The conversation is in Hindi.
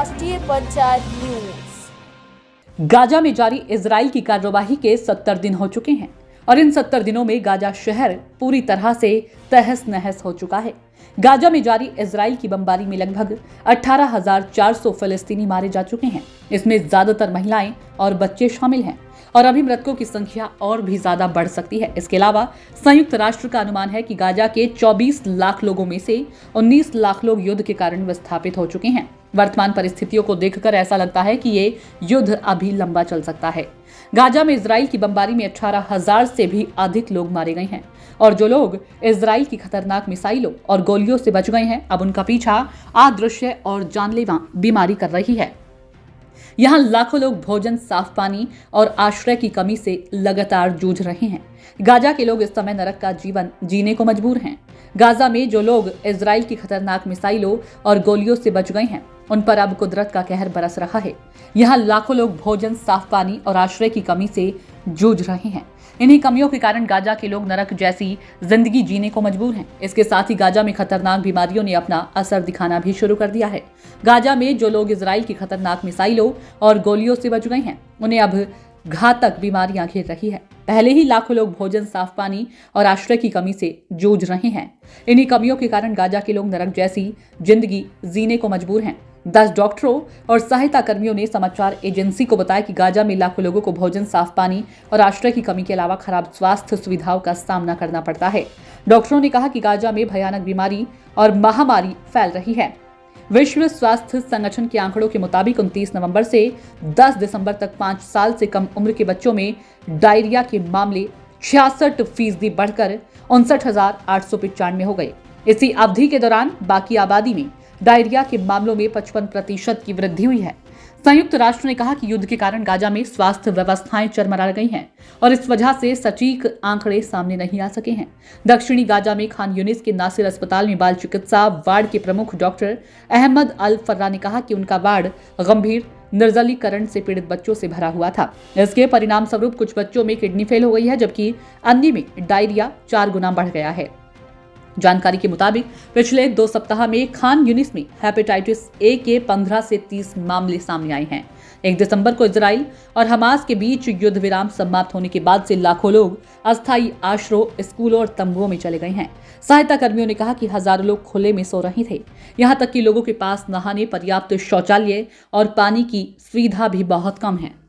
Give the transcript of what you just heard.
राष्ट्रीय पंचायत न्यूज। गाजा में जारी इजराइल की कार्यवाही के 70 दिन हो चुके हैं और इन 70 दिनों में गाजा शहर पूरी तरह से तहस नहस हो चुका है। गाजा में जारी इजराइल की बमबारी में लगभग 18,400 फिलिस्तीनी मारे जा चुके हैं। इसमें ज्यादातर महिलाएं और बच्चे शामिल हैं और अभी मृतकों की संख्या और भी ज्यादा बढ़ सकती है। इसके अलावा संयुक्त राष्ट्र का अनुमान है कि गाजा के 24 लाख लोगों में से 19 लाख लोग युद्ध के कारण विस्थापित हो चुके हैं। वर्तमान परिस्थितियों को देखकर ऐसा लगता है कि ये युद्ध अभी लंबा चल सकता है। गाजा में इजराइल की बमबारी में 18,000 से भी अधिक लोग मारे गए हैं और जो लोग इजराइल की खतरनाक मिसाइलों और गोलियों से बच गए हैं, अब उनका पीछा अदृश्य और जानलेवा बीमारी कर रही है। यहाँ लाखों लोग भोजन, साफ पानी और आश्रय की कमी से लगातार जूझ रहे हैं। गाजा के लोग इस समय नरक का जीवन जीने को मजबूर हैं। गाजा में जो लोग इजराइल की खतरनाक मिसाइलों और गोलियों से बच गए हैं, उन पर अब कुदरत का कहर बरस रहा है। यहाँ लाखों लोग भोजन, साफ पानी और आश्रय की कमी से जूझ रहे हैं। इन्हीं कमियों के कारण गाजा के लोग नरक जैसी जिंदगी जीने को मजबूर हैं। इसके साथ ही गाजा में खतरनाक बीमारियों ने अपना असर दिखाना भी शुरू कर दिया है। गाजा में जो लोग इजराइल की खतरनाक मिसाइलों और गोलियों से बच गए हैं, उन्हें अब घातक बीमारियां घेर रही है। पहले ही लाखों लोग भोजन, साफ पानी और आश्रय की कमी से जूझ रहे हैं। इन्हीं कमियों के कारण गाजा के लोग नरक जैसी जिंदगी जीने को मजबूर हैं। 10 डॉक्टरों और सहायता कर्मियों ने समाचार एजेंसी को बताया कि गाजा में लाखों लोगों को भोजन, साफ पानी और आश्रय की कमी के अलावा खराब स्वास्थ्य सुविधाओं का सामना करना पड़ता है। डॉक्टरों ने कहा कि गाजा में भयानक बीमारी और महामारी फैल रही है। विश्व स्वास्थ्य संगठन के आंकड़ों के मुताबिक 29 नवंबर से 10 दिसंबर तक 5 साल से कम उम्र के बच्चों में डायरिया के मामले 66% बढ़कर 59,895 हो गए। इसी अवधि के दौरान बाकी आबादी में डायरिया के मामलों में 55% की वृद्धि हुई है। संयुक्त राष्ट्र ने कहा कि युद्ध के कारण गाजा में स्वास्थ्य व्यवस्थाएं चरमरा गई हैं और इस वजह से सटीक आंकड़े सामने नहीं आ सके हैं। दक्षिणी गाजा में खान यूनिस के नासिर अस्पताल में बाल चिकित्सा वार्ड के प्रमुख डॉक्टर अहमद अल फर्रा ने कहा कि उनका वार्ड गंभीर निर्जलीकरण से पीड़ित बच्चों से भरा हुआ था। इसके परिणाम स्वरूप कुछ बच्चों में किडनी फेल हो गई है, जबकि अन्य में डायरिया 4 गुना बढ़ गया है। जानकारी के मुताबिक पिछले 2 सप्ताह में खान यूनिस में हेपेटाइटिस ए के 15 से 30 मामले सामने आए हैं। 1 दिसंबर को इजराइल और हमास के बीच युद्ध विराम समाप्त होने के बाद से लाखों लोग अस्थायी आश्रय, स्कूलों और तंबुओं में चले गए हैं। सहायता कर्मियों ने कहा कि हजारों लोग खुले में सो रहे थे। यहाँ तक कि लोगों के पास नहाने, पर्याप्त शौचालय और पानी की सुविधा भी बहुत कम है।